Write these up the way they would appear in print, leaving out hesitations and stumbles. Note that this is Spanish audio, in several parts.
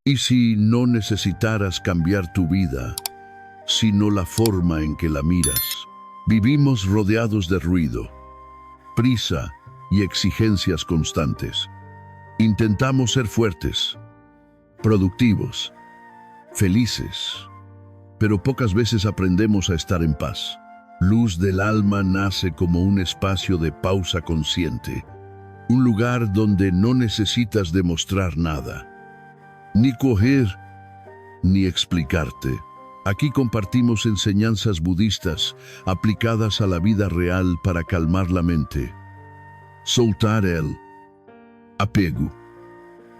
¿Y si no necesitaras cambiar tu vida, sino la forma en que la miras? Vivimos rodeados de ruido, prisa y exigencias constantes. Intentamos ser fuertes, productivos, felices, pero pocas veces aprendemos a estar en paz. Luz del alma nace como un espacio de pausa consciente, un lugar donde no necesitas demostrar nada, ni coger, ni explicarte. Aquí compartimos enseñanzas budistas aplicadas a la vida real para calmar la mente, soltar el apego,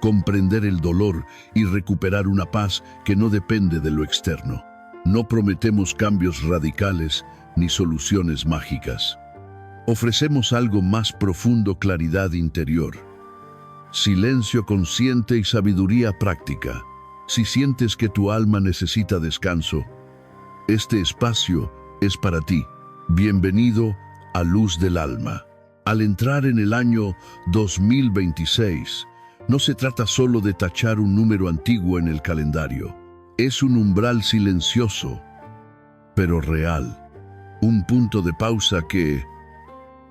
comprender el dolor y recuperar una paz que no depende de lo externo. No prometemos cambios radicales ni soluciones mágicas. Ofrecemos algo más profundo: claridad interior, silencio consciente y sabiduría práctica. Si sientes que tu alma necesita descanso, este espacio es para ti. Bienvenido a Luz del Alma. Al entrar en el año 2026, no se trata solo de tachar un número antiguo en el calendario. Es un umbral silencioso, pero real. Un punto de pausa que,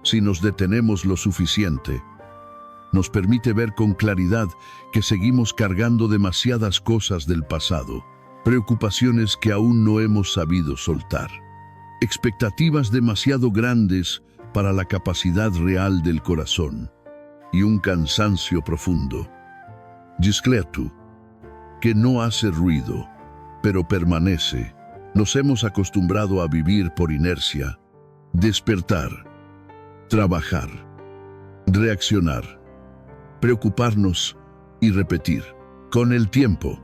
si nos detenemos lo suficiente, nos permite ver con claridad que seguimos cargando demasiadas cosas del pasado, preocupaciones que aún no hemos sabido soltar, expectativas demasiado grandes para la capacidad real del corazón y un cansancio profundo. Discreto, que no hace ruido, pero permanece. Nos hemos acostumbrado a vivir por inercia, despertar, trabajar, reaccionar, preocuparnos y repetir. Con el tiempo,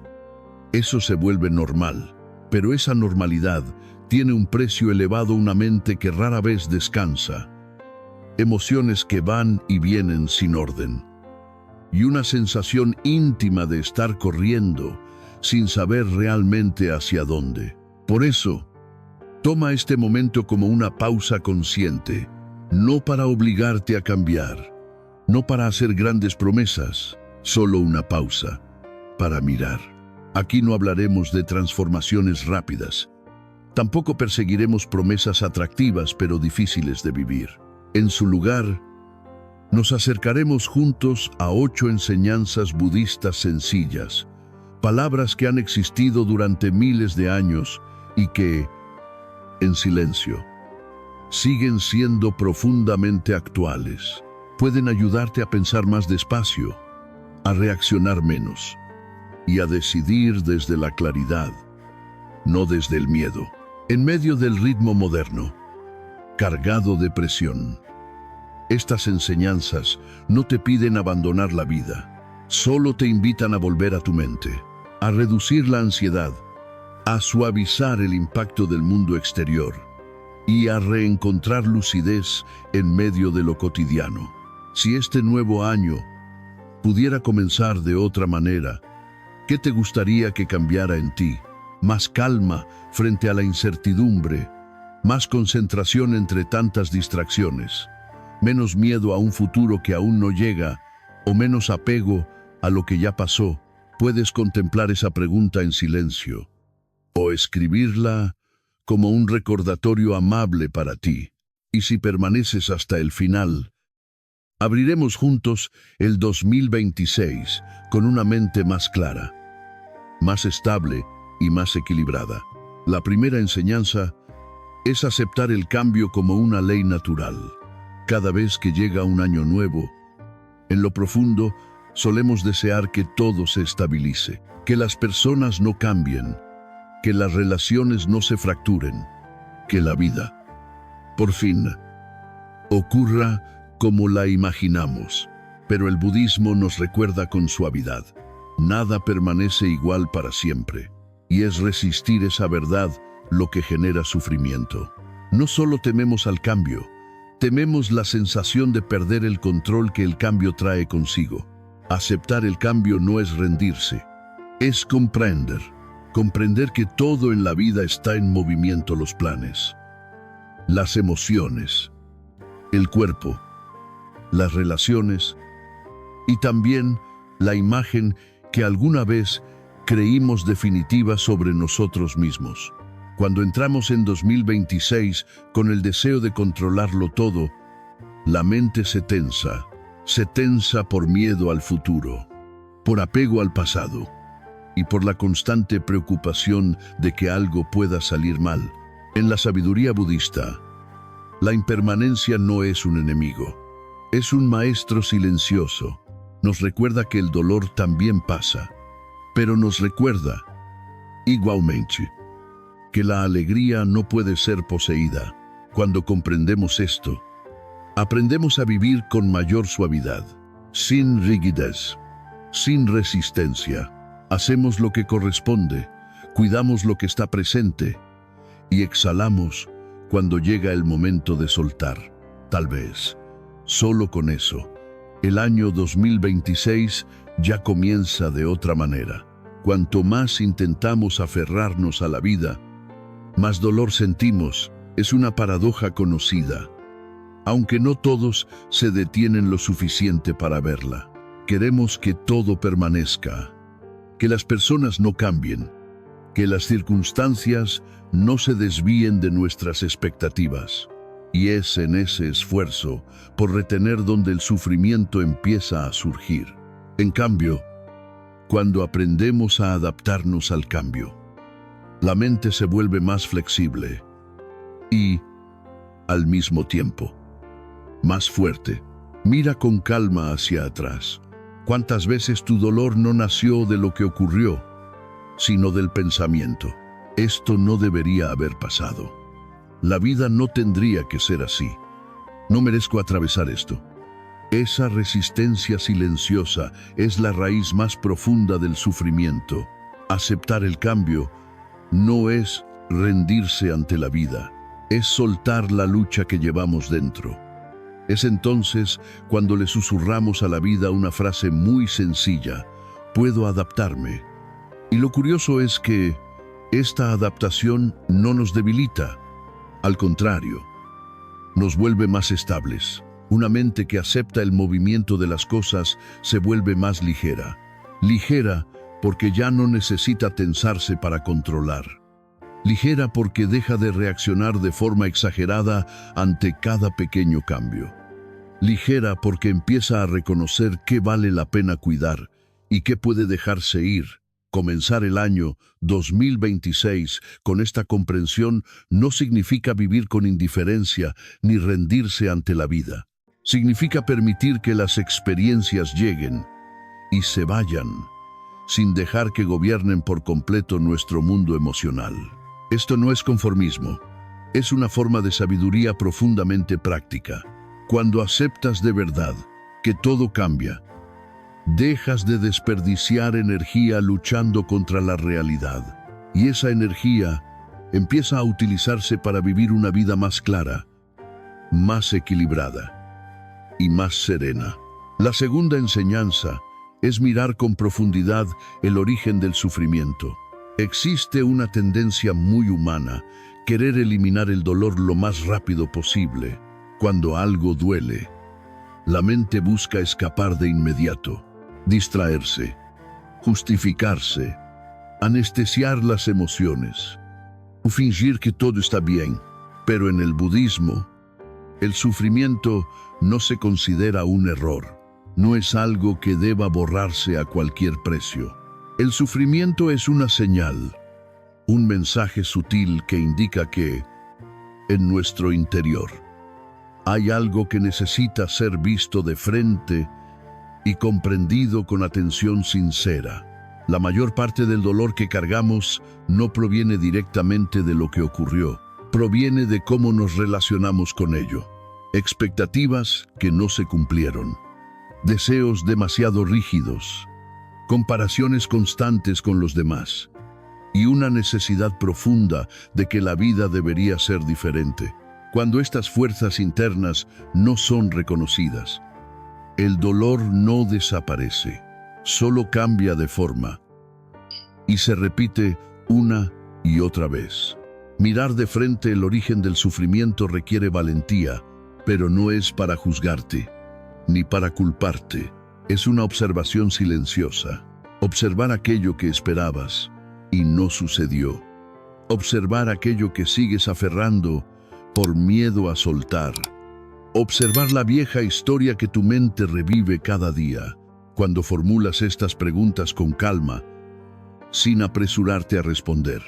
eso se vuelve normal, pero esa normalidad tiene un precio elevado: una mente que rara vez descansa, emociones que van y vienen sin orden, y una sensación íntima de estar corriendo sin saber realmente hacia dónde. Por eso, toma este momento como una pausa consciente, no para obligarte a cambiar, no para hacer grandes promesas, solo una pausa para mirar. Aquí no hablaremos de transformaciones rápidas, tampoco perseguiremos promesas atractivas pero difíciles de vivir. En su lugar, nos acercaremos juntos a 8 enseñanzas budistas sencillas, palabras que han existido durante miles de años y que, en silencio, siguen siendo profundamente actuales. Pueden ayudarte a pensar más despacio, a reaccionar menos y a decidir desde la claridad, no desde el miedo. En medio del ritmo moderno, cargado de presión, estas enseñanzas no te piden abandonar la vida, solo te invitan a volver a tu mente, a reducir la ansiedad, a suavizar el impacto del mundo exterior y a reencontrar lucidez en medio de lo cotidiano. Si este nuevo año pudiera comenzar de otra manera, ¿qué te gustaría que cambiara en ti? Más calma frente a la incertidumbre, más concentración entre tantas distracciones, menos miedo a un futuro que aún no llega, o menos apego a lo que ya pasó. Puedes contemplar esa pregunta en silencio, o escribirla como un recordatorio amable para ti. Y si permaneces hasta el final, abriremos juntos el 2026 con una mente más clara, más estable y más equilibrada. La primera enseñanza es aceptar el cambio como una ley natural. Cada vez que llega un año nuevo, en lo profundo solemos desear que todo se estabilice, que las personas no cambien, que las relaciones no se fracturen, que la vida, por fin, ocurra como la imaginamos. Pero el budismo nos recuerda con suavidad: nada permanece igual para siempre, y es resistir esa verdad lo que genera sufrimiento. No solo tememos al cambio, tememos la sensación de perder el control que el cambio trae consigo. Aceptar el cambio no es rendirse, es comprender que todo en la vida está en movimiento: los planes, las emociones, el cuerpo, las relaciones y también la imagen que alguna vez creímos definitiva sobre nosotros mismos. Cuando entramos en 2026 con el deseo de controlarlo todo, la mente se tensa por miedo al futuro, por apego al pasado y por la constante preocupación de que algo pueda salir mal. En la sabiduría budista, la impermanencia no es un enemigo, es un maestro silencioso. Nos recuerda que el dolor también pasa, pero nos recuerda, igualmente, que la alegría no puede ser poseída. Cuando comprendemos esto, aprendemos a vivir con mayor suavidad, sin rigidez, sin resistencia. Hacemos lo que corresponde, cuidamos lo que está presente y exhalamos cuando llega el momento de soltar. Tal vez, solo con eso, el año 2026 ya comienza de otra manera. Cuanto más intentamos aferrarnos a la vida, más dolor sentimos. Es una paradoja conocida, aunque no todos se detienen lo suficiente para verla. Queremos que todo permanezca, que las personas no cambien, que las circunstancias no se desvíen de nuestras expectativas. Y es en ese esfuerzo por retener donde el sufrimiento empieza a surgir. En cambio, cuando aprendemos a adaptarnos al cambio, la mente se vuelve más flexible y, al mismo tiempo, más fuerte. Mira con calma hacia atrás. ¿Cuántas veces tu dolor no nació de lo que ocurrió, sino del pensamiento? Esto no debería haber pasado. La vida no tendría que ser así. No merezco atravesar esto. Esa resistencia silenciosa es la raíz más profunda del sufrimiento. Aceptar el cambio no es rendirse ante la vida, es soltar la lucha que llevamos dentro. Es entonces cuando le susurramos a la vida una frase muy sencilla: puedo adaptarme. Y lo curioso es que esta adaptación no nos debilita. Al contrario, nos vuelve más estables. Una mente que acepta el movimiento de las cosas se vuelve más ligera. Ligera porque ya no necesita tensarse para controlar. Ligera porque deja de reaccionar de forma exagerada ante cada pequeño cambio. Ligera porque empieza a reconocer qué vale la pena cuidar y qué puede dejarse ir. Comenzar el año 2026 con esta comprensión no significa vivir con indiferencia ni rendirse ante la vida. Significa permitir que las experiencias lleguen y se vayan, sin dejar que gobiernen por completo nuestro mundo emocional. Esto no es conformismo, es una forma de sabiduría profundamente práctica. Cuando aceptas de verdad que todo cambia, dejas de desperdiciar energía luchando contra la realidad, y esa energía empieza a utilizarse para vivir una vida más clara, más equilibrada y más serena. La segunda enseñanza es mirar con profundidad el origen del sufrimiento. Existe una tendencia muy humana, querer eliminar el dolor lo más rápido posible. Cuando algo duele, la mente busca escapar de inmediato, distraerse, justificarse, anestesiar las emociones o fingir que todo está bien. Pero en el budismo, el sufrimiento no se considera un error, no es algo que deba borrarse a cualquier precio. El sufrimiento es una señal, un mensaje sutil que indica que, en nuestro interior, hay algo que necesita ser visto de frente y comprendido con atención sincera. La mayor parte del dolor que cargamos no proviene directamente de lo que ocurrió, proviene de cómo nos relacionamos con ello. Expectativas que no se cumplieron, deseos demasiado rígidos, comparaciones constantes con los demás y una necesidad profunda de que la vida debería ser diferente. Cuando estas fuerzas internas no son reconocidas, el dolor no desaparece, solo cambia de forma y se repite una y otra vez. Mirar de frente el origen del sufrimiento requiere valentía, pero no es para juzgarte, ni para culparte. Es una observación silenciosa. Observar aquello que esperabas y no sucedió. Observar aquello que sigues aferrando por miedo a soltar. Observar la vieja historia que tu mente revive cada día. Cuando formulas estas preguntas con calma, sin apresurarte a responder,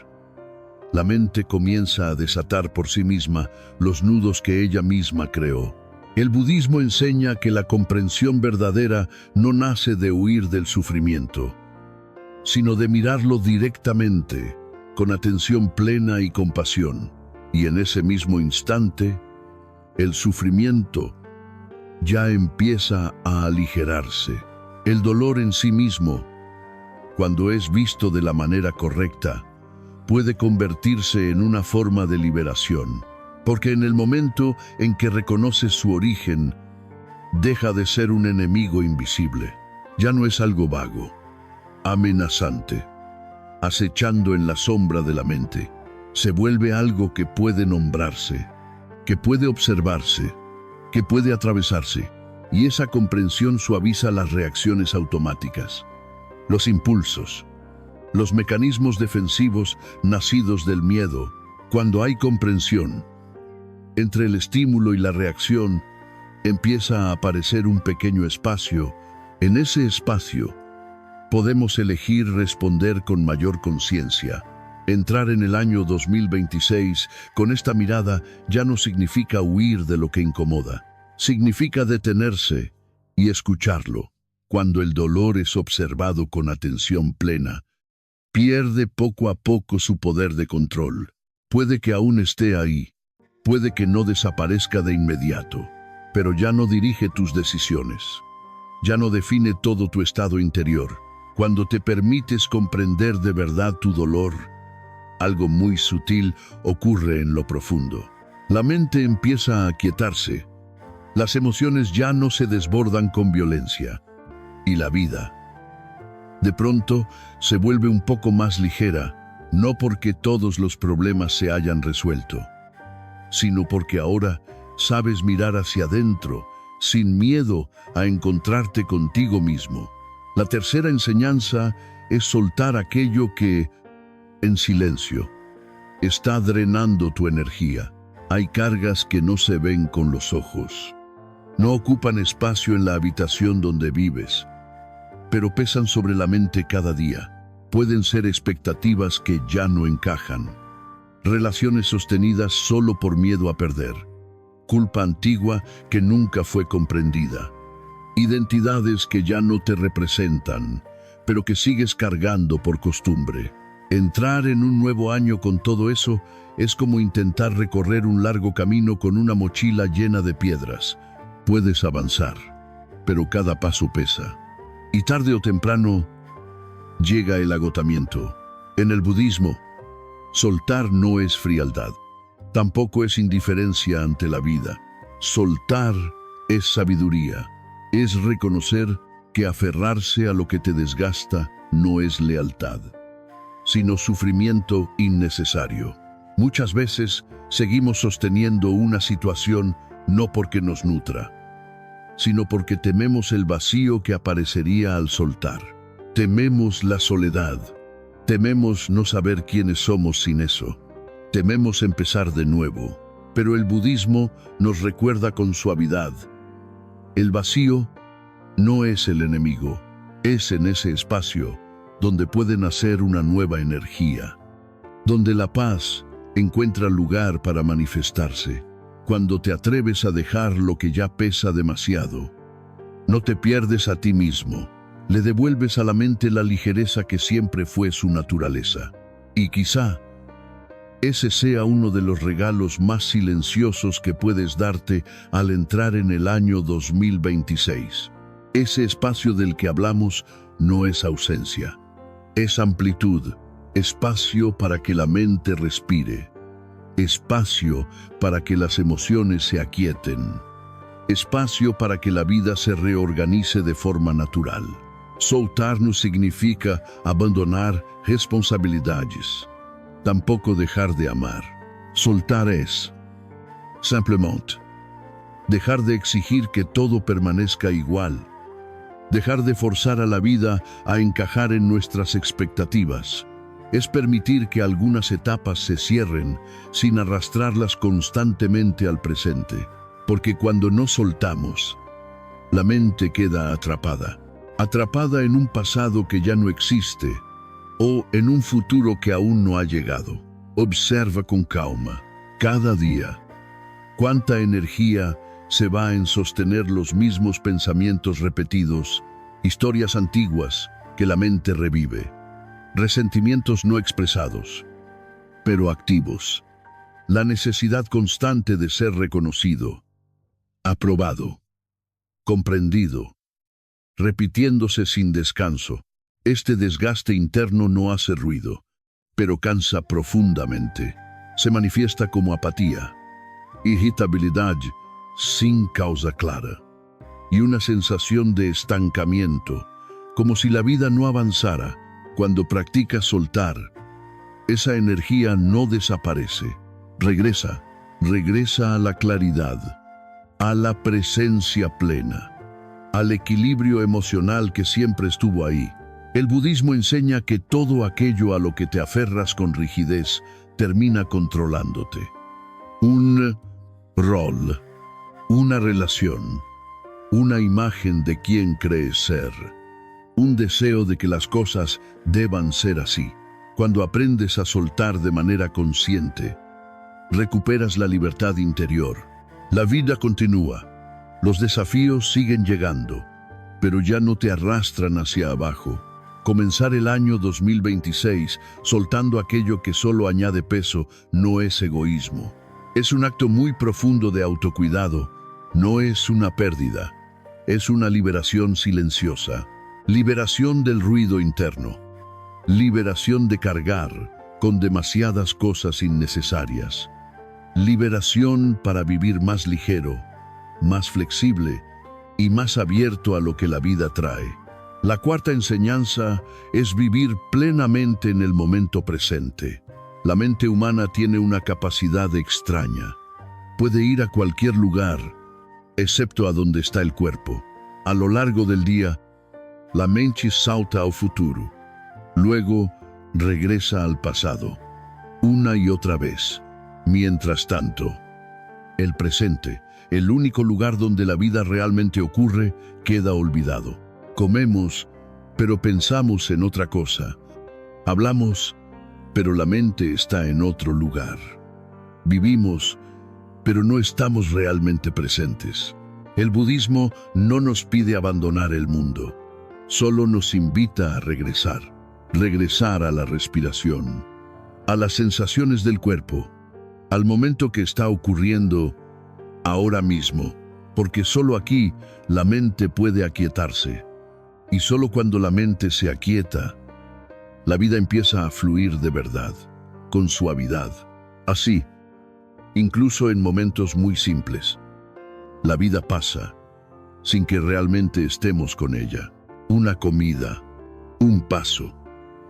la mente comienza a desatar por sí misma los nudos que ella misma creó. El budismo enseña que la comprensión verdadera no nace de huir del sufrimiento, sino de mirarlo directamente, con atención plena y compasión. Y en ese mismo instante, el sufrimiento ya empieza a aligerarse. El dolor en sí mismo, cuando es visto de la manera correcta, puede convertirse en una forma de liberación, porque en el momento en que reconoces su origen, deja de ser un enemigo invisible. Ya no es algo vago, amenazante, acechando en la sombra de la mente. Se vuelve algo que puede nombrarse, que puede observarse, que puede atravesarse, y esa comprensión suaviza las reacciones automáticas, los impulsos, los mecanismos defensivos nacidos del miedo. Cuando hay comprensión, entre el estímulo y la reacción, empieza a aparecer un pequeño espacio. En ese espacio, podemos elegir responder con mayor conciencia. Entrar en el año 2026 con esta mirada ya no significa huir de lo que incomoda. Significa detenerse y escucharlo. Cuando el dolor es observado con atención plena, pierde poco a poco su poder de control. Puede que aún esté ahí, puede que no desaparezca de inmediato, pero ya no dirige tus decisiones. Ya no define todo tu estado interior. Cuando te permites comprender de verdad tu dolor, algo muy sutil ocurre en lo profundo. La mente empieza a aquietarse. Las emociones ya no se desbordan con violencia. Y la vida, de pronto, se vuelve un poco más ligera, no porque todos los problemas se hayan resuelto, sino porque ahora sabes mirar hacia adentro, sin miedo a encontrarte contigo mismo. La tercera enseñanza es soltar aquello que, en silencio, está drenando tu energía. Hay cargas que no se ven con los ojos. No ocupan espacio en la habitación donde vives, pero pesan sobre la mente cada día. Pueden ser expectativas que ya no encajan, relaciones sostenidas solo por miedo a perder, culpa antigua que nunca fue comprendida, identidades que ya no te representan, pero que sigues cargando por costumbre. Entrar en un nuevo año con todo eso es como intentar recorrer un largo camino con una mochila llena de piedras. Puedes avanzar, pero cada paso pesa. Y tarde o temprano llega el agotamiento. En el budismo, soltar no es frialdad, tampoco es indiferencia ante la vida. Soltar es sabiduría, es reconocer que aferrarse a lo que te desgasta no es lealtad, sino sufrimiento innecesario. Muchas veces seguimos sosteniendo una situación no porque nos nutra, sino porque tememos el vacío que aparecería al soltar. Tememos la soledad, tememos no saber quiénes somos sin eso, tememos empezar de nuevo. Pero el budismo nos recuerda con suavidad: el vacío no es el enemigo, es en ese espacio donde puede nacer una nueva energía, donde la paz encuentra lugar para manifestarse. Cuando te atreves a dejar lo que ya pesa demasiado, no te pierdes a ti mismo, le devuelves a la mente la ligereza que siempre fue su naturaleza. Y quizá ese sea uno de los regalos más silenciosos que puedes darte al entrar en el año 2026. Ese espacio del que hablamos no es ausencia, es amplitud, espacio para que la mente respire, espacio para que las emociones se aquieten, espacio para que la vida se reorganice de forma natural. Soltar no significa abandonar responsabilidades, tampoco dejar de amar. Soltar es, simplemente, dejar de exigir que todo permanezca igual, Dejar de forzar a la vida a encajar en nuestras expectativas. Es permitir que algunas etapas se cierren sin arrastrarlas constantemente al presente. Porque cuando no soltamos, la mente queda atrapada. Atrapada en un pasado que ya no existe o en un futuro que aún no ha llegado. Observa con calma, cada día, cuánta energía se va en sostener los mismos pensamientos repetidos, historias antiguas que la mente revive, resentimientos no expresados, pero activos, la necesidad constante de ser reconocido, aprobado, comprendido, repitiéndose sin descanso. Este desgaste interno no hace ruido, pero cansa profundamente. Se manifiesta como apatía, irritabilidad sin causa clara y una sensación de estancamiento, como si la vida no avanzara. Cuando practicas soltar, esa energía no desaparece, regresa a la claridad, a la presencia plena, al equilibrio emocional que siempre estuvo ahí. El budismo enseña que todo aquello a lo que te aferras con rigidez termina controlándote. Un rol, una relación, una imagen de quién crees ser, un deseo de que las cosas deban ser así. Cuando aprendes a soltar de manera consciente, recuperas la libertad interior. La vida continúa, los desafíos siguen llegando, pero ya no te arrastran hacia abajo. Comenzar el año 2026 soltando aquello que solo añade peso no es egoísmo. Es un acto muy profundo de autocuidado, no es una pérdida. Es una liberación silenciosa, liberación del ruido interno, liberación de cargar con demasiadas cosas innecesarias, liberación para vivir más ligero, más flexible y más abierto a lo que la vida trae. La cuarta enseñanza es vivir plenamente en el momento presente. La mente humana tiene una capacidad extraña. Puede ir a cualquier lugar, excepto a donde está el cuerpo. A lo largo del día, la mente salta al futuro. Luego, regresa al pasado, una y otra vez. Mientras tanto, el presente, el único lugar donde la vida realmente ocurre, queda olvidado. Comemos, pero pensamos en otra cosa. Hablamos, pero la mente está en otro lugar. Vivimos, pero no estamos realmente presentes. El budismo no nos pide abandonar el mundo, solo nos invita a regresar a la respiración, a las sensaciones del cuerpo, al momento que está ocurriendo ahora mismo, porque solo aquí la mente puede aquietarse. Y solo cuando la mente se aquieta, la vida empieza a fluir de verdad, con suavidad. Así, incluso en momentos muy simples, la vida pasa sin que realmente estemos con ella. Una comida, un paso,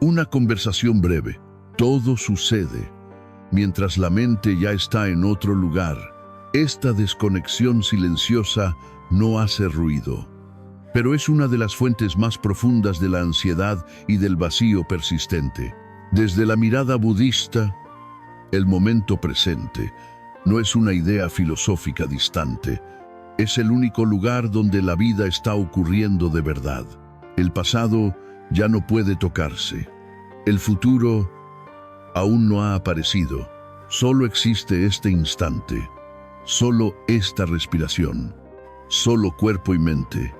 una conversación breve, todo sucede mientras la mente ya está en otro lugar. Esta desconexión silenciosa no hace ruido, pero es una de las fuentes más profundas de la ansiedad y del vacío persistente. Desde la mirada budista, el momento presente no es una idea filosófica distante, es el único lugar donde la vida está ocurriendo de verdad. El pasado ya no puede tocarse, el futuro aún no ha aparecido, solo existe este instante, solo esta respiración, solo cuerpo y mente.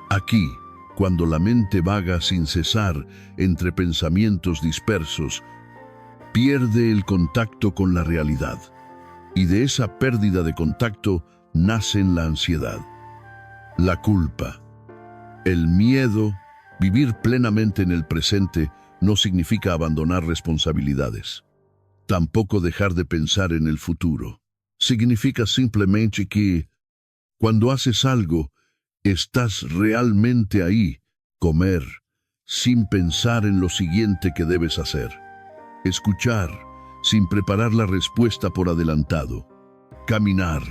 Aquí, cuando la mente vaga sin cesar entre pensamientos dispersos, pierde el contacto con la realidad. Y de esa pérdida de contacto nacen la ansiedad, la culpa, el miedo. Vivir plenamente en el presente no significa abandonar responsabilidades. Tampoco dejar de pensar en el futuro. Significa simplemente que, cuando haces algo, estás realmente ahí, comer, sin pensar en lo siguiente que debes hacer. Escuchar, sin preparar la respuesta por adelantado. Caminar,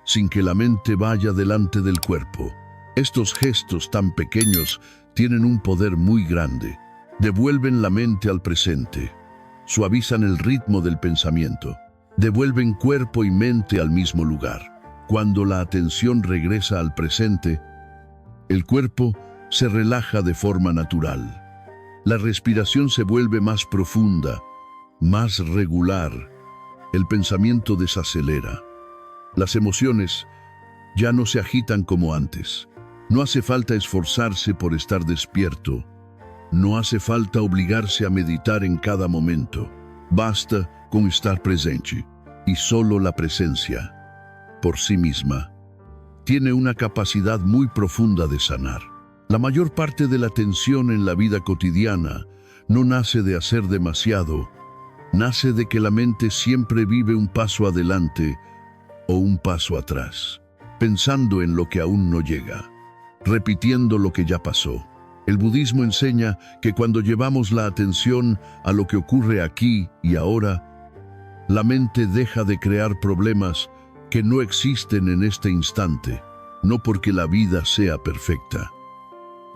sin que la mente vaya delante del cuerpo. Estos gestos tan pequeños tienen un poder muy grande. Devuelven la mente al presente, suavizan el ritmo del pensamiento, devuelven cuerpo y mente al mismo lugar. Cuando la atención regresa al presente, el cuerpo se relaja de forma natural. La respiración se vuelve más profunda, más regular. El pensamiento desacelera. Las emociones ya no se agitan como antes. No hace falta esforzarse por estar despierto. No hace falta obligarse a meditar en cada momento. Basta con estar presente. Y solo la presencia, por sí misma, tiene una capacidad muy profunda de sanar. La mayor parte de la tensión en la vida cotidiana no nace de hacer demasiado, nace de que la mente siempre vive un paso adelante o un paso atrás, pensando en lo que aún no llega, repitiendo lo que ya pasó. El budismo enseña que cuando llevamos la atención a lo que ocurre aquí y ahora, la mente deja de crear problemas que no existen en este instante, no porque la vida sea perfecta,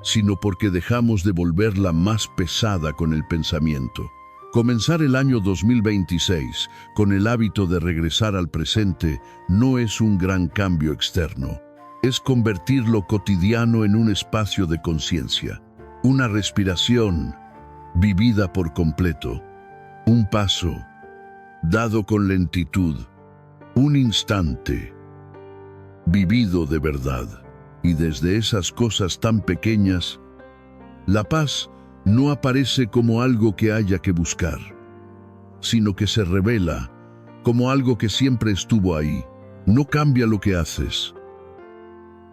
sino porque dejamos de volverla más pesada con el pensamiento. Comenzar el año 2026 con el hábito de regresar al presente no es un gran cambio externo. Es convertir lo cotidiano en un espacio de conciencia, una respiración vivida por completo, un paso dado con lentitud, un instante vivido de verdad. Y desde esas cosas tan pequeñas, la paz no aparece como algo que haya que buscar, sino que se revela como algo que siempre estuvo ahí. No cambia lo que haces.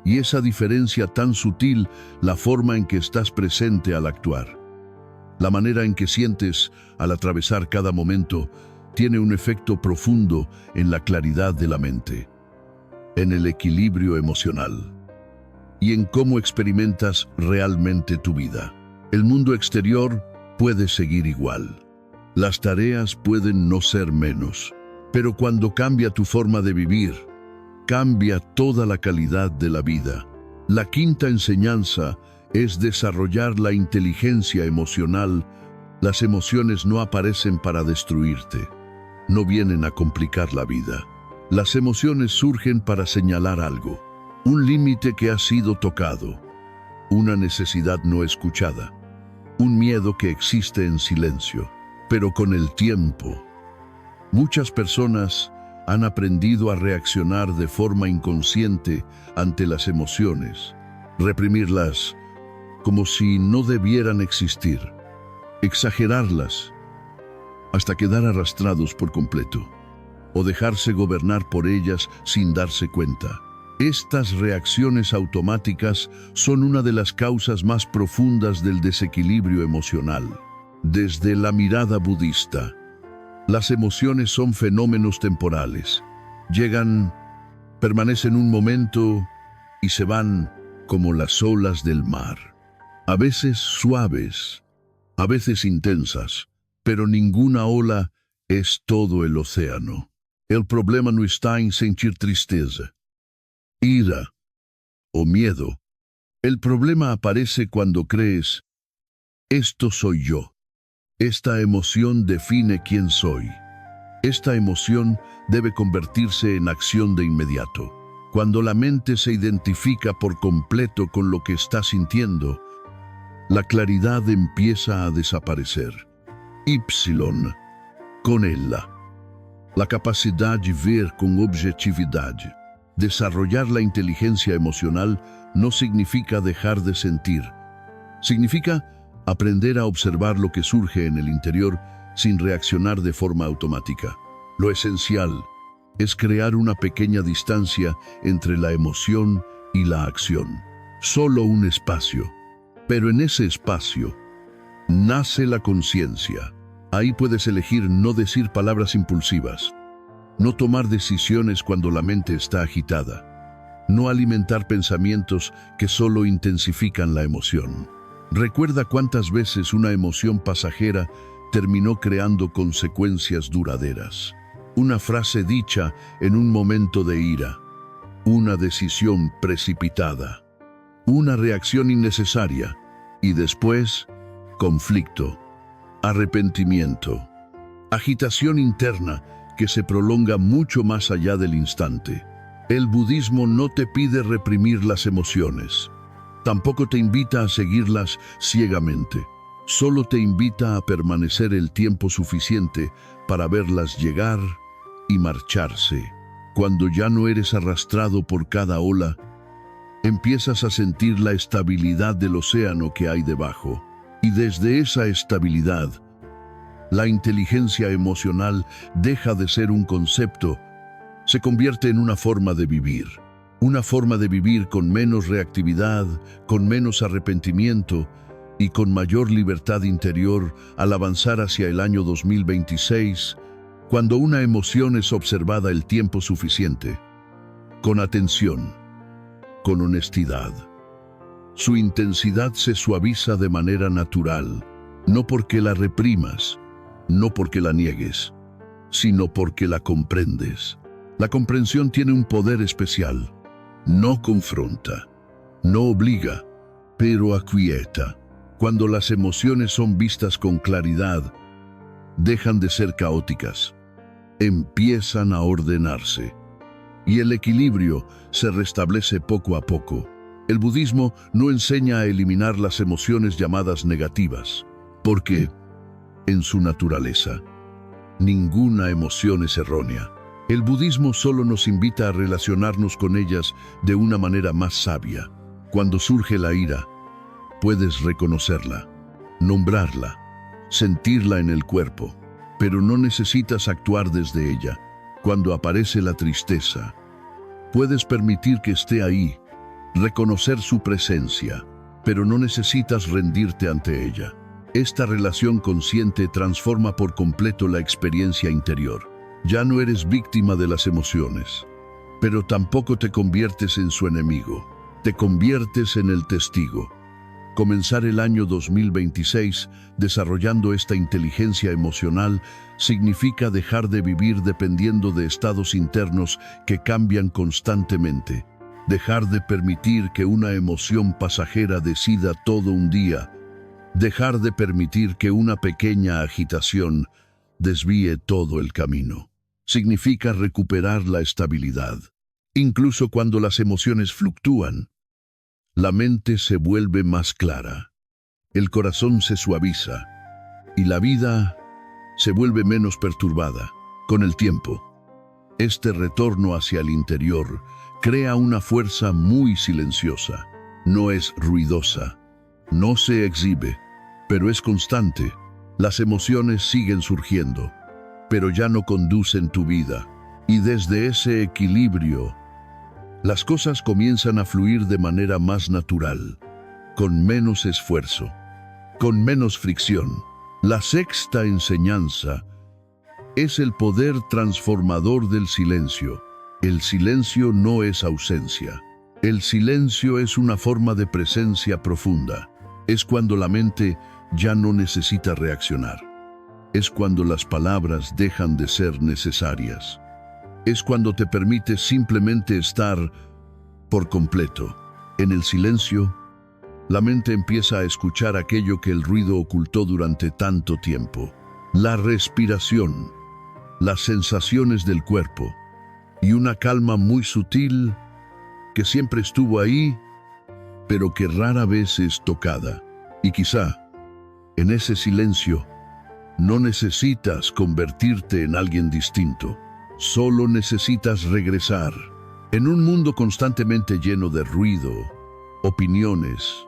Y esa diferencia tan sutil, la forma en que estás presente al actuar, la manera en que sientes al atravesar cada momento, tiene un efecto profundo en la claridad de la mente, en el equilibrio emocional y en cómo experimentas realmente tu vida. El mundo exterior puede seguir igual. Las tareas pueden no ser menos. Pero cuando cambia tu forma de vivir, cambia toda la calidad de la vida. La quinta enseñanza es desarrollar la inteligencia emocional. Las emociones no aparecen para destruirte. No vienen a complicar la vida. Las emociones surgen para señalar algo. Un límite que ha sido tocado, una necesidad no escuchada, un miedo que existe en silencio. Pero con el tiempo, muchas personas han aprendido a reaccionar de forma inconsciente ante las emociones, reprimirlas como si no debieran existir, exagerarlas hasta quedar arrastrados por completo, o dejarse gobernar por ellas sin darse cuenta. Estas reacciones automáticas son una de las causas más profundas del desequilibrio emocional. Desde la mirada budista, las emociones son fenómenos temporales. Llegan, permanecen un momento y se van como las olas del mar. A veces suaves, a veces intensas, pero ninguna ola es todo el océano. El problema no está en sentir tristeza, ira o miedo. El problema aparece cuando crees, esto soy yo. Esta emoción define quién soy. Esta emoción debe convertirse en acción de inmediato. Cuando la mente se identifica por completo con lo que está sintiendo, la claridad empieza a desaparecer. Con ella, la capacidad de ver con objetividad. Desarrollar la inteligencia emocional no significa dejar de sentir. Significa aprender a observar lo que surge en el interior sin reaccionar de forma automática. Lo esencial es crear una pequeña distancia entre la emoción y la acción. Solo un espacio. Pero en ese espacio nace la conciencia. Ahí puedes elegir no decir palabras impulsivas, no tomar decisiones cuando la mente está agitada, no alimentar pensamientos que solo intensifican la emoción. Recuerda cuántas veces una emoción pasajera terminó creando consecuencias duraderas. Una frase dicha en un momento de ira, una decisión precipitada, una reacción innecesaria y después conflicto, arrepentimiento, agitación interna que se prolonga mucho más allá del instante. El budismo no te pide reprimir las emociones, tampoco te invita a seguirlas ciegamente, solo te invita a permanecer el tiempo suficiente para verlas llegar y marcharse. Cuando ya no eres arrastrado por cada ola, empiezas a sentir la estabilidad del océano que hay debajo. Y desde esa estabilidad, la inteligencia emocional deja de ser un concepto, se convierte en una forma de vivir con menos reactividad, con menos arrepentimiento y con mayor libertad interior al avanzar hacia el año 2026, cuando una emoción es observada el tiempo suficiente, con atención, con honestidad. Su intensidad se suaviza de manera natural, no porque la reprimas, no porque la niegues, sino porque la comprendes. La comprensión tiene un poder especial. No confronta, no obliga, pero aquieta. Cuando las emociones son vistas con claridad, dejan de ser caóticas, empiezan a ordenarse, y el equilibrio se restablece poco a poco. El budismo no enseña a eliminar las emociones llamadas negativas, porque, en su naturaleza, ninguna emoción es errónea. El budismo solo nos invita a relacionarnos con ellas de una manera más sabia. Cuando surge la ira, puedes reconocerla, nombrarla, sentirla en el cuerpo, pero no necesitas actuar desde ella. Cuando aparece la tristeza, puedes permitir que esté ahí, reconocer su presencia, pero no necesitas rendirte ante ella. Esta relación consciente transforma por completo la experiencia interior. Ya no eres víctima de las emociones, pero tampoco te conviertes en su enemigo. Te conviertes en el testigo. Comenzar el año 2026 desarrollando esta inteligencia emocional significa dejar de vivir dependiendo de estados internos que cambian constantemente. Dejar de permitir que una emoción pasajera decida todo un día. Dejar de permitir que una pequeña agitación desvíe todo el camino. Significa recuperar la estabilidad. Incluso cuando las emociones fluctúan, la mente se vuelve más clara, el corazón se suaviza y la vida se vuelve menos perturbada. Con el tiempo, este retorno hacia el interior crea una fuerza muy silenciosa. No es ruidosa, no se exhibe, pero es constante. Las emociones siguen surgiendo, pero ya no conducen tu vida. Y desde ese equilibrio, las cosas comienzan a fluir de manera más natural, con menos esfuerzo, con menos fricción. La sexta enseñanza es el poder transformador del silencio. El silencio no es ausencia. El silencio es una forma de presencia profunda. Es cuando la mente ya no necesita reaccionar. Es cuando las palabras dejan de ser necesarias. Es cuando te permites simplemente estar por completo. En el silencio, la mente empieza a escuchar aquello que el ruido ocultó durante tanto tiempo. La respiración, las sensaciones del cuerpo y una calma muy sutil que siempre estuvo ahí, pero que rara vez es tocada. Y quizá, en ese silencio, no necesitas convertirte en alguien distinto. Solo necesitas regresar. En un mundo constantemente lleno de ruido, opiniones,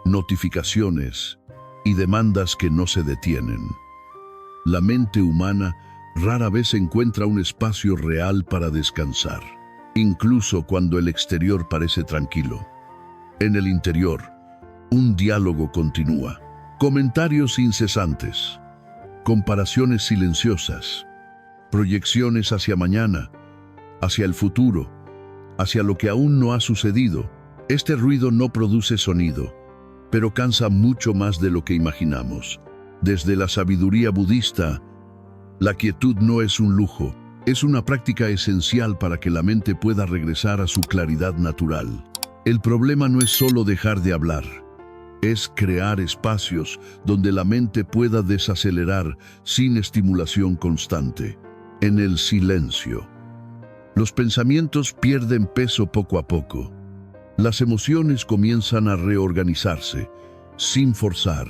notificaciones y demandas que no se detienen, la mente humana rara vez encuentra un espacio real para descansar, incluso cuando el exterior parece tranquilo. En el interior, un diálogo continúa. Comentarios incesantes, comparaciones silenciosas, proyecciones hacia mañana, hacia el futuro, hacia lo que aún no ha sucedido. Este ruido no produce sonido, pero cansa mucho más de lo que imaginamos. Desde la sabiduría budista, la quietud no es un lujo, es una práctica esencial para que la mente pueda regresar a su claridad natural. El problema no es solo dejar de hablar, es crear espacios donde la mente pueda desacelerar sin estimulación constante. En el silencio, los pensamientos pierden peso poco a poco. Las emociones comienzan a reorganizarse, sin forzar,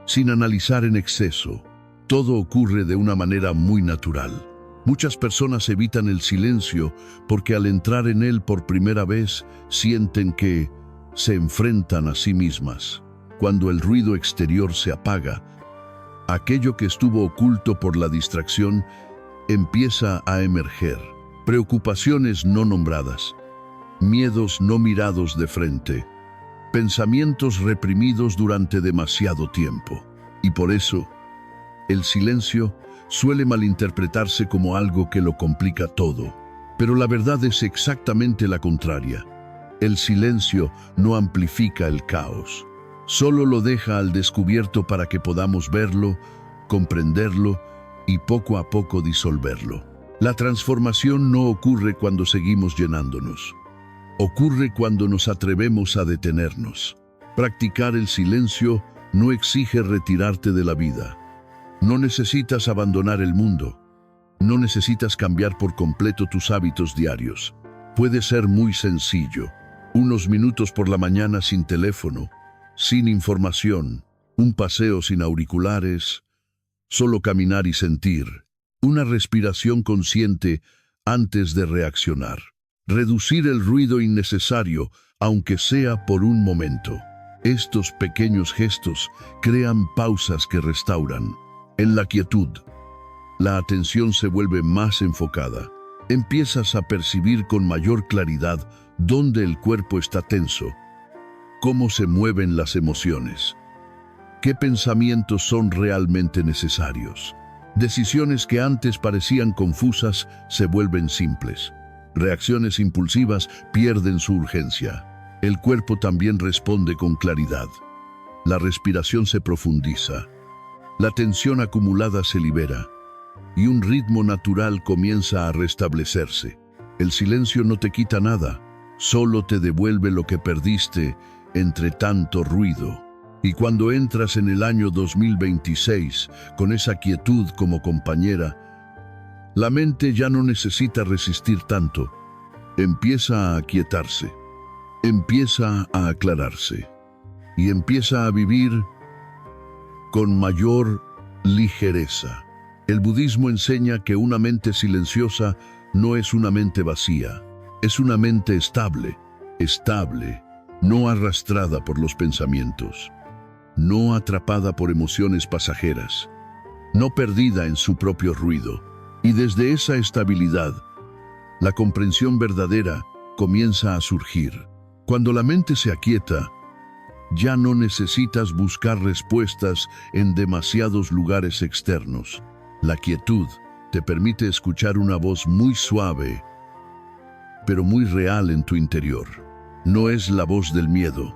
sin analizar en exceso. Todo ocurre de una manera muy natural. Muchas personas evitan el silencio porque al entrar en él por primera vez sienten que se enfrentan a sí mismas. Cuando el ruido exterior se apaga, aquello que estuvo oculto por la distracción empieza a emerger. Preocupaciones no nombradas, miedos no mirados de frente, pensamientos reprimidos durante demasiado tiempo. Y por eso, el silencio suele malinterpretarse como algo que lo complica todo. Pero la verdad es exactamente la contraria. El silencio no amplifica el caos, solo lo deja al descubierto para que podamos verlo, comprenderlo y poco a poco disolverlo. La transformación no ocurre cuando seguimos llenándonos. Ocurre cuando nos atrevemos a detenernos. Practicar el silencio no exige retirarte de la vida. No necesitas abandonar el mundo. No necesitas cambiar por completo tus hábitos diarios. Puede ser muy sencillo. Unos minutos por la mañana sin teléfono, sin información, un paseo sin auriculares, solo caminar y sentir, una respiración consciente antes de reaccionar. Reducir el ruido innecesario, aunque sea por un momento. Estos pequeños gestos crean pausas que restauran. En la quietud, la atención se vuelve más enfocada. Empiezas a percibir con mayor claridad dónde el cuerpo está tenso, cómo se mueven las emociones, qué pensamientos son realmente necesarios. Decisiones que antes parecían confusas se vuelven simples. Reacciones impulsivas pierden su urgencia. El cuerpo también responde con claridad. La respiración se profundiza. La tensión acumulada se libera y un ritmo natural comienza a restablecerse. El silencio no te quita nada, solo te devuelve lo que perdiste entre tanto ruido. Y cuando entras en el año 2026 con esa quietud como compañera, la mente ya no necesita resistir tanto. Empieza a aquietarse, empieza a aclararse y empieza a vivir con mayor ligereza. El budismo enseña que una mente silenciosa no es una mente vacía, es una mente estable, no arrastrada por los pensamientos, no atrapada por emociones pasajeras, no perdida en su propio ruido. Y desde esa estabilidad, la comprensión verdadera comienza a surgir. Cuando la mente se aquieta, ya no necesitas buscar respuestas en demasiados lugares externos. La quietud te permite escuchar una voz muy suave, pero muy real en tu interior. No es la voz del miedo,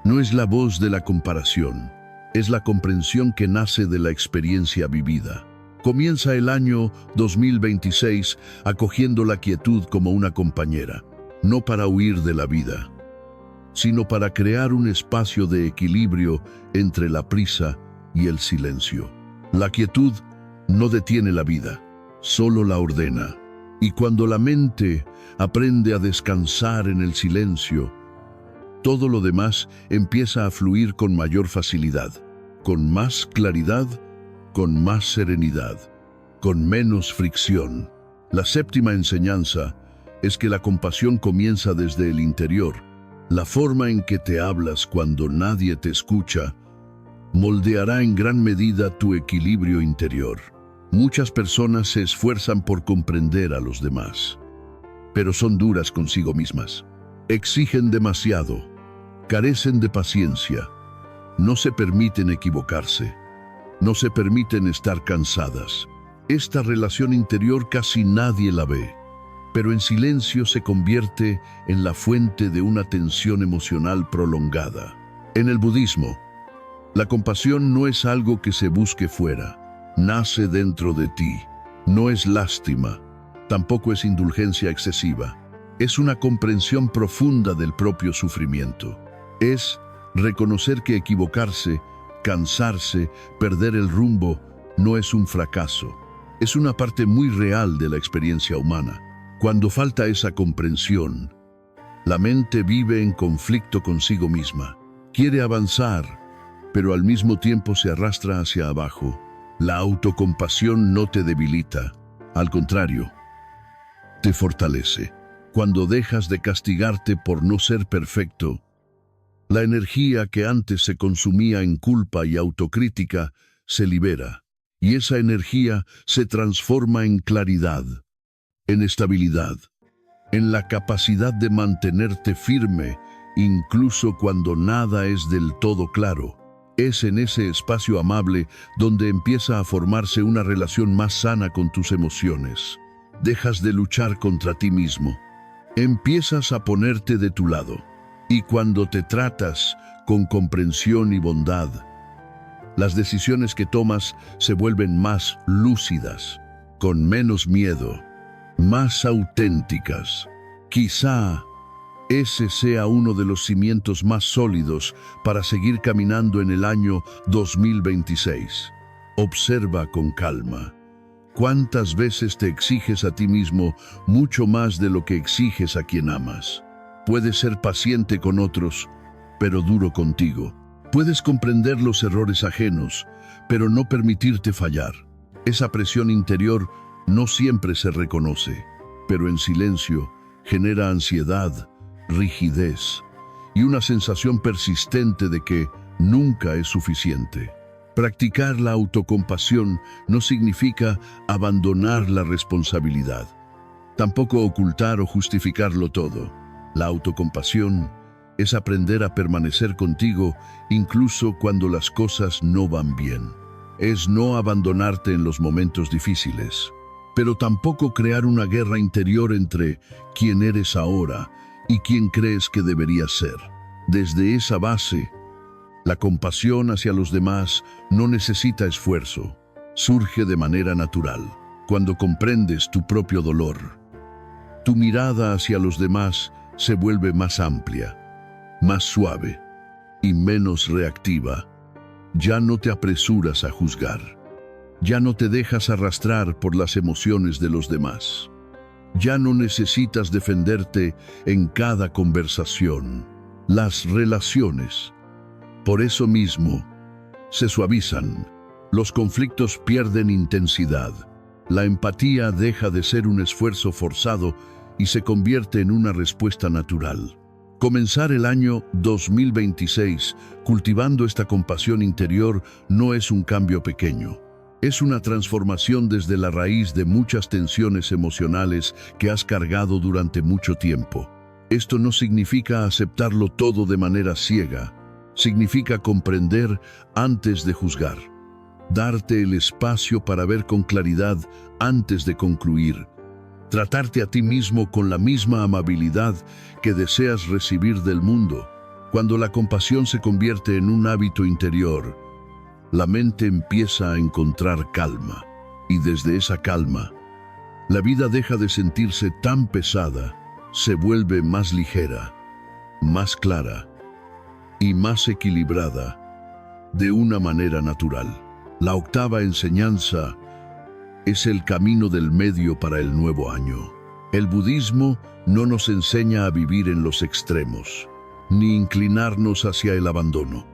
no es la voz de la comparación, es la comprensión que nace de la experiencia vivida. Comienza el año 2026 acogiendo la quietud como una compañera, no para huir de la vida, sino para crear un espacio de equilibrio entre la prisa y el silencio. La quietud no detiene la vida, solo la ordena. Y cuando la mente aprende a descansar en el silencio, todo lo demás empieza a fluir con mayor facilidad, con más claridad, con más serenidad, con menos fricción. La séptima enseñanza es que la compasión comienza desde el interior. La forma en que te hablas cuando nadie te escucha moldeará en gran medida tu equilibrio interior. Muchas personas se esfuerzan por comprender a los demás, pero son duras consigo mismas. Exigen demasiado, carecen de paciencia, no se permiten equivocarse, no se permiten estar cansadas. Esta relación interior casi nadie la ve, pero en silencio se convierte en la fuente de una tensión emocional prolongada. En el budismo, la compasión no es algo que se busque fuera, nace dentro de ti. No es lástima, tampoco es indulgencia excesiva. Es una comprensión profunda del propio sufrimiento. Es reconocer que equivocarse, cansarse, perder el rumbo, no es un fracaso. Es una parte muy real de la experiencia humana. Cuando falta esa comprensión, la mente vive en conflicto consigo misma. Quiere avanzar, pero al mismo tiempo se arrastra hacia abajo. La autocompasión no te debilita, al contrario, te fortalece. Cuando dejas de castigarte por no ser perfecto, la energía que antes se consumía en culpa y autocrítica se libera, y esa energía se transforma en claridad, en estabilidad, en la capacidad de mantenerte firme, incluso cuando nada es del todo claro. Es en ese espacio amable donde empieza a formarse una relación más sana con tus emociones. Dejas de luchar contra ti mismo. Empiezas a ponerte de tu lado. Y cuando te tratas con comprensión y bondad, las decisiones que tomas se vuelven más lúcidas, con menos miedo, más auténticas. Quizá ese sea uno de los cimientos más sólidos para seguir caminando en el año 2026. Observa con calma. ¿Cuántas veces te exiges a ti mismo mucho más de lo que exiges a quien amas? Puedes ser paciente con otros, pero duro contigo. Puedes comprender los errores ajenos, pero no permitirte fallar. Esa presión interior no siempre se reconoce, pero en silencio genera ansiedad, rigidez y una sensación persistente de que nunca es suficiente. Practicar la autocompasión no significa abandonar la responsabilidad, tampoco ocultar o justificarlo todo. La autocompasión es aprender a permanecer contigo incluso cuando las cosas no van bien. Es no abandonarte en los momentos difíciles, pero tampoco crear una guerra interior entre quién eres ahora y quién crees que deberías ser. Desde esa base, la compasión hacia los demás no necesita esfuerzo, surge de manera natural. Cuando comprendes tu propio dolor, tu mirada hacia los demás se vuelve más amplia, más suave y menos reactiva. Ya no te apresuras a juzgar. Ya no te dejas arrastrar por las emociones de los demás. Ya no necesitas defenderte en cada conversación. Las relaciones, por eso mismo, se suavizan. Los conflictos pierden intensidad. La empatía deja de ser un esfuerzo forzado y se convierte en una respuesta natural. Comenzar el año 2026 cultivando esta compasión interior no es un cambio pequeño. Es una transformación desde la raíz de muchas tensiones emocionales que has cargado durante mucho tiempo. Esto no significa aceptarlo todo de manera ciega. Significa comprender antes de juzgar. Darte el espacio para ver con claridad antes de concluir. Tratarte a ti mismo con la misma amabilidad que deseas recibir del mundo. Cuando la compasión se convierte en un hábito interior, la mente empieza a encontrar calma. Y desde esa calma, la vida deja de sentirse tan pesada, se vuelve más ligera, más clara y más equilibrada, de una manera natural. La octava enseñanza es el camino del medio para el nuevo año. El budismo no nos enseña a vivir en los extremos, ni inclinarnos hacia el abandono,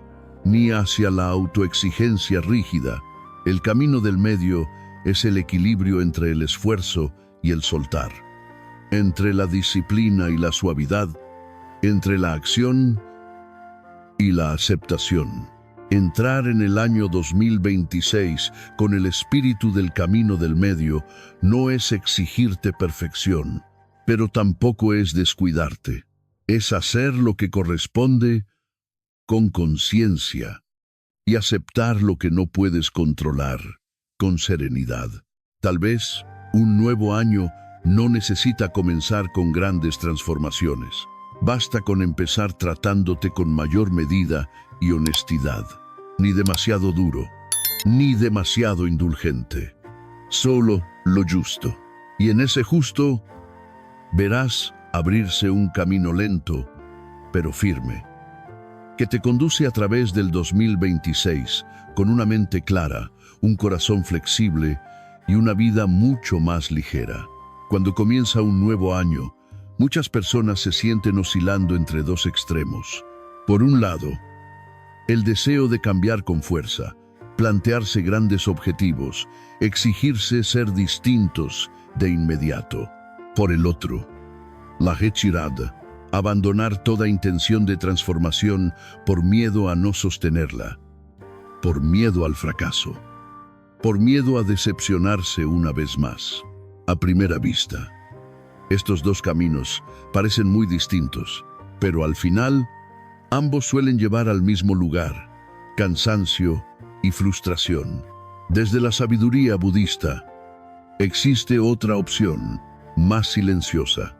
ni hacia la autoexigencia rígida. El camino del medio es el equilibrio entre el esfuerzo y el soltar, entre la disciplina y la suavidad, entre la acción y la aceptación. Entrar en el año 2026 con el espíritu del camino del medio no es exigirte perfección, pero tampoco es descuidarte. Es hacer lo que corresponde con conciencia y aceptar lo que no puedes controlar con serenidad. Tal vez un nuevo año no necesita comenzar con grandes transformaciones. Basta con empezar tratándote con mayor medida y honestidad. Ni demasiado duro, ni demasiado indulgente. Solo lo justo. Y en ese justo verás abrirse un camino lento, pero firme, que te conduce a través del 2026 con una mente clara, un corazón flexible y una vida mucho más ligera. Cuando comienza un nuevo año, muchas personas se sienten oscilando entre dos extremos. Por un lado, el deseo de cambiar con fuerza, plantearse grandes objetivos, exigirse ser distintos de inmediato. Por el otro, la Hechirad, abandonar toda intención de transformación por miedo a no sostenerla, por miedo al fracaso, por miedo a decepcionarse una vez más. A primera vista, estos dos caminos parecen muy distintos, pero al final, ambos suelen llevar al mismo lugar: cansancio y frustración. Desde la sabiduría budista, existe otra opción, más silenciosa,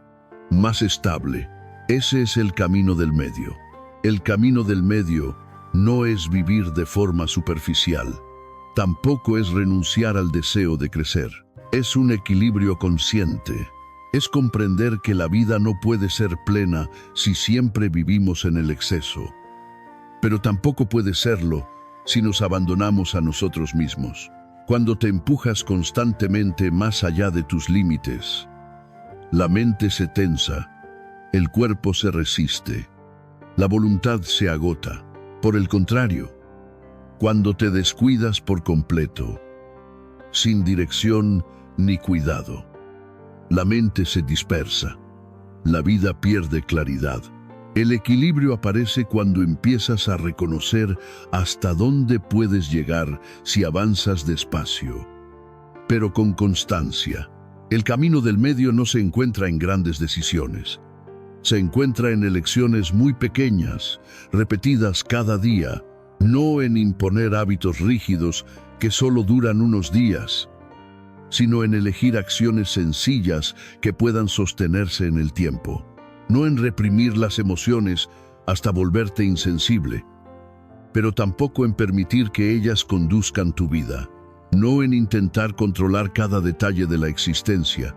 más estable. Ese es el camino del medio. El camino del medio no es vivir de forma superficial, tampoco es renunciar al deseo de crecer. Es un equilibrio consciente. Es comprender que la vida no puede ser plena si siempre vivimos en el exceso, pero tampoco puede serlo si nos abandonamos a nosotros mismos. Cuando te empujas constantemente más allá de tus límites, la mente se tensa, el cuerpo se resiste, la voluntad se agota. Por el contrario, cuando te descuidas por completo, sin dirección ni cuidado, la mente se dispersa, la vida pierde claridad. El equilibrio aparece cuando empiezas a reconocer hasta dónde puedes llegar si avanzas despacio, pero con constancia. El camino del medio no se encuentra en grandes decisiones. Se encuentra en elecciones muy pequeñas, repetidas cada día, no en imponer hábitos rígidos que solo duran unos días, sino en elegir acciones sencillas que puedan sostenerse en el tiempo. No en reprimir las emociones hasta volverte insensible, pero tampoco en permitir que ellas conduzcan tu vida. No en intentar controlar cada detalle de la existencia,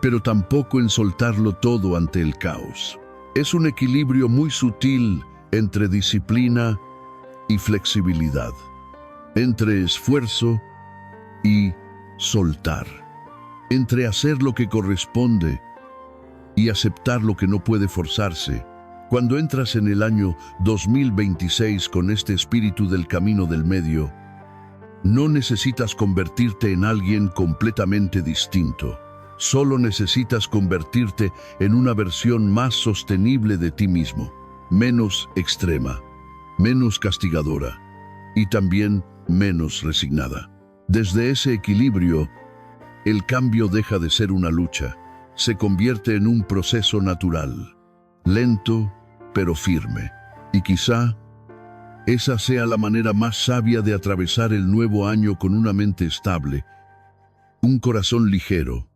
pero tampoco en soltarlo todo ante el caos. Es un equilibrio muy sutil entre disciplina y flexibilidad, entre esfuerzo y soltar, entre hacer lo que corresponde y aceptar lo que no puede forzarse. Cuando entras en el año 2026 con este espíritu del camino del medio, no necesitas convertirte en alguien completamente distinto. Solo necesitas convertirte en una versión más sostenible de ti mismo, menos extrema, menos castigadora y también menos resignada. Desde ese equilibrio, el cambio deja de ser una lucha, se convierte en un proceso natural, lento pero firme. Y quizá esa sea la manera más sabia de atravesar el nuevo año con una mente estable, un corazón ligero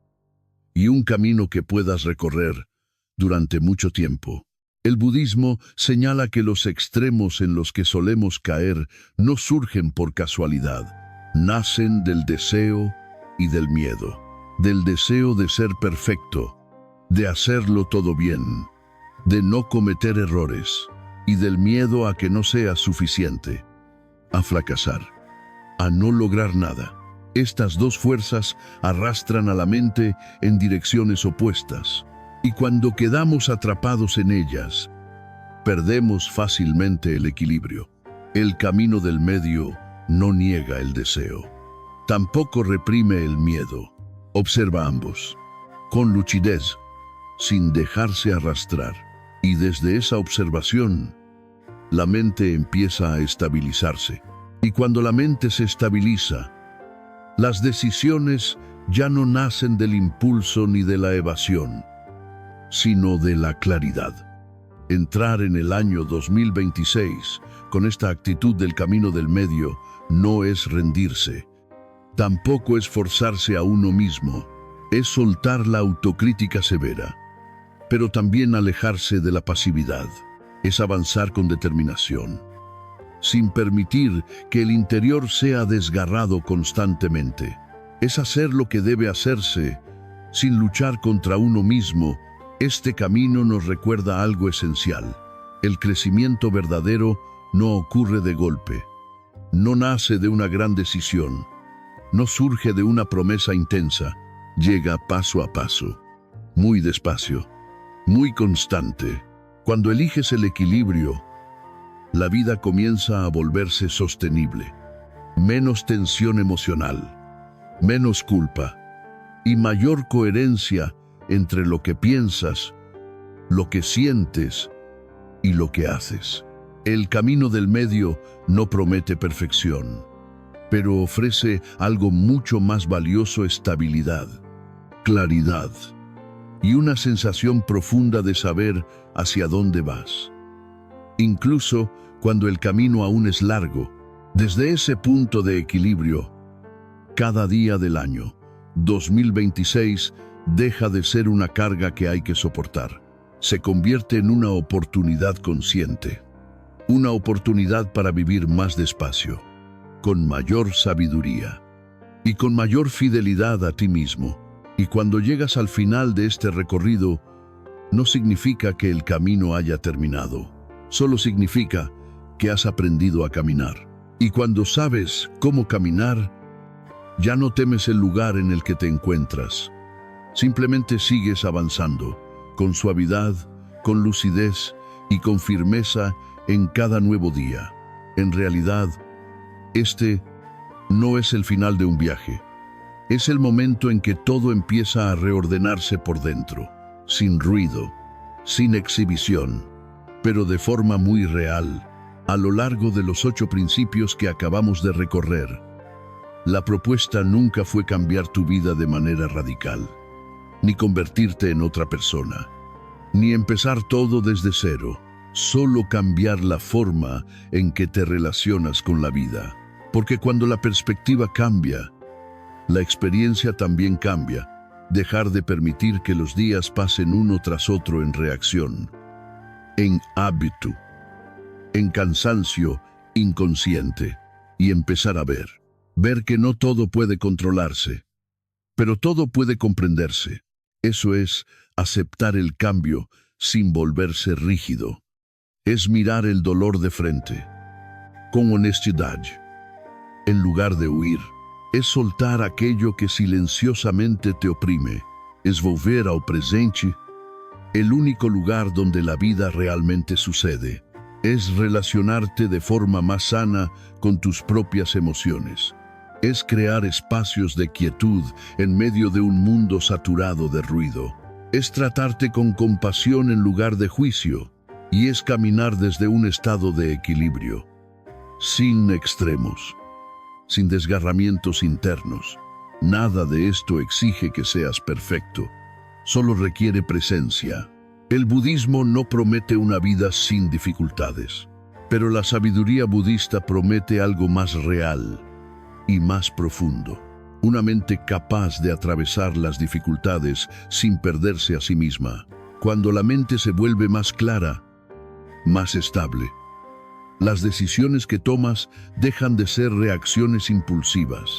y un camino que puedas recorrer durante mucho tiempo. El budismo señala que los extremos en los que solemos caer no surgen por casualidad, nacen del deseo y del miedo, del deseo de ser perfecto, de hacerlo todo bien, de no cometer errores, y del miedo a que no sea suficiente, a fracasar, a no lograr nada. Estas dos fuerzas arrastran a la mente en direcciones opuestas, y cuando quedamos atrapados en ellas, perdemos fácilmente el equilibrio. El camino del medio no niega el deseo, tampoco reprime el miedo. Observa ambos, con lucidez, sin dejarse arrastrar. Y desde esa observación, la mente empieza a estabilizarse. Y cuando la mente se estabiliza, las decisiones ya no nacen del impulso ni de la evasión, sino de la claridad. Entrar en el año 2026 con esta actitud del camino del medio no es rendirse, tampoco es forzarse a uno mismo, es soltar la autocrítica severa, pero también alejarse de la pasividad, es avanzar con determinación, sin permitir que el interior sea desgarrado constantemente, es hacer lo que debe hacerse sin luchar contra uno mismo, Este camino nos recuerda algo esencial. El crecimiento verdadero no ocurre de golpe. No nace de una gran decisión. No surge de una promesa intensa. Llega paso a paso, muy despacio, muy constante. Cuando eliges el equilibrio, la vida comienza a volverse sostenible. Menos tensión emocional, menos culpa y mayor coherencia entre lo que piensas, lo que sientes y lo que haces. El camino del medio no promete perfección, pero ofrece algo mucho más valioso: estabilidad, claridad y una sensación profunda de saber hacia dónde vas. Incluso cuando el camino aún es largo, desde ese punto de equilibrio, cada día del año 2026 deja de ser una carga que hay que soportar. Se convierte en una oportunidad consciente, una oportunidad para vivir más despacio, con mayor sabiduría y con mayor fidelidad a ti mismo. Y cuando llegas al final de este recorrido, no significa que el camino haya terminado, solo significa que has aprendido a caminar. Y cuando sabes cómo caminar, ya no temes el lugar en el que te encuentras. Simplemente sigues avanzando, con suavidad, con lucidez y con firmeza en cada nuevo día. En realidad, este no es el final de un viaje. Es el momento en que todo empieza a reordenarse por dentro, sin ruido, sin exhibición, pero de forma muy real, a lo largo de los 8 principios que acabamos de recorrer. La propuesta nunca fue cambiar tu vida de manera radical, ni convertirte en otra persona, ni empezar todo desde cero, solo cambiar la forma en que te relacionas con la vida. Porque cuando la perspectiva cambia, la experiencia también cambia. Dejar de permitir que los días pasen uno tras otro en reacción, en hábito, en cansancio inconsciente, y empezar a ver que no todo puede controlarse, pero todo puede comprenderse. Eso es aceptar el cambio sin volverse rígido. Es mirar el dolor de frente, con honestidad, en lugar de huir. Es soltar aquello que silenciosamente te oprime. Es volver ao presente, el único lugar donde la vida realmente sucede. Es relacionarte de forma más sana con tus propias emociones. Es crear espacios de quietud en medio de un mundo saturado de ruido. Es tratarte con compasión en lugar de juicio. Y es caminar desde un estado de equilibrio, sin extremos, sin desgarramientos internos. Nada de esto exige que seas perfecto, solo requiere presencia. El budismo no promete una vida sin dificultades, pero la sabiduría budista promete algo más real y más profundo. Una mente capaz de atravesar las dificultades sin perderse a sí misma. Cuando la mente se vuelve más clara, más estable, las decisiones que tomas dejan de ser reacciones impulsivas.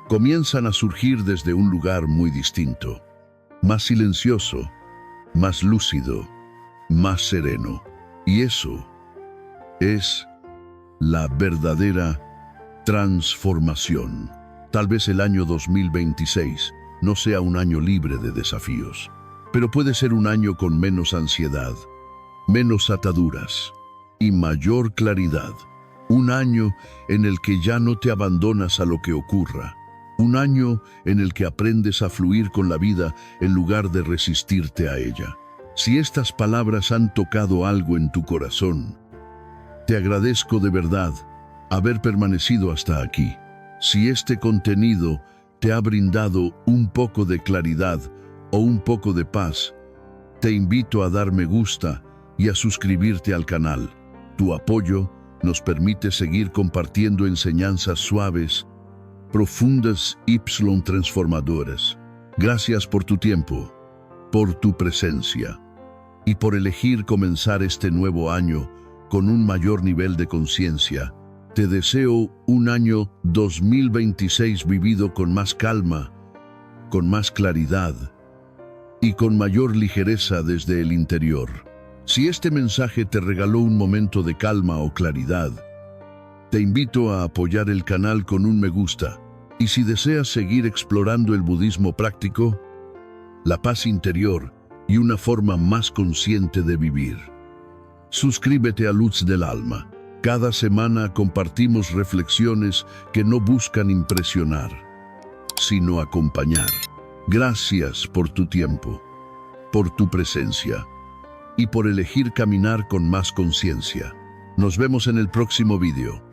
Comienzan a surgir desde un lugar muy distinto, más silencioso, más lúcido, más sereno. Y eso es la verdadera transformación. Tal vez el año 2026 no sea un año libre de desafíos, pero puede ser un año con menos ansiedad, menos ataduras y mayor claridad. Un año en el que ya no te abandonas a lo que ocurra. Un año en el que aprendes a fluir con la vida en lugar de resistirte a ella. Si estas palabras han tocado algo en tu corazón, te agradezco de verdad haber permanecido hasta aquí. Si este contenido te ha brindado un poco de claridad o un poco de paz, te invito a dar me gusta y a suscribirte al canal. Tu apoyo nos permite seguir compartiendo enseñanzas suaves, profundas y transformadoras. Gracias por tu tiempo, por tu presencia y por elegir comenzar este nuevo año con un mayor nivel de conciencia. Te deseo un año 2026 vivido con más calma, con más claridad y con mayor ligereza desde el interior. Si este mensaje te regaló un momento de calma o claridad, te invito a apoyar el canal con un me gusta. Y si deseas seguir explorando el budismo práctico, la paz interior y una forma más consciente de vivir, suscríbete a Luz del Alma. Cada semana compartimos reflexiones que no buscan impresionar, sino acompañar. Gracias por tu tiempo, por tu presencia y por elegir caminar con más conciencia. Nos vemos en el próximo video.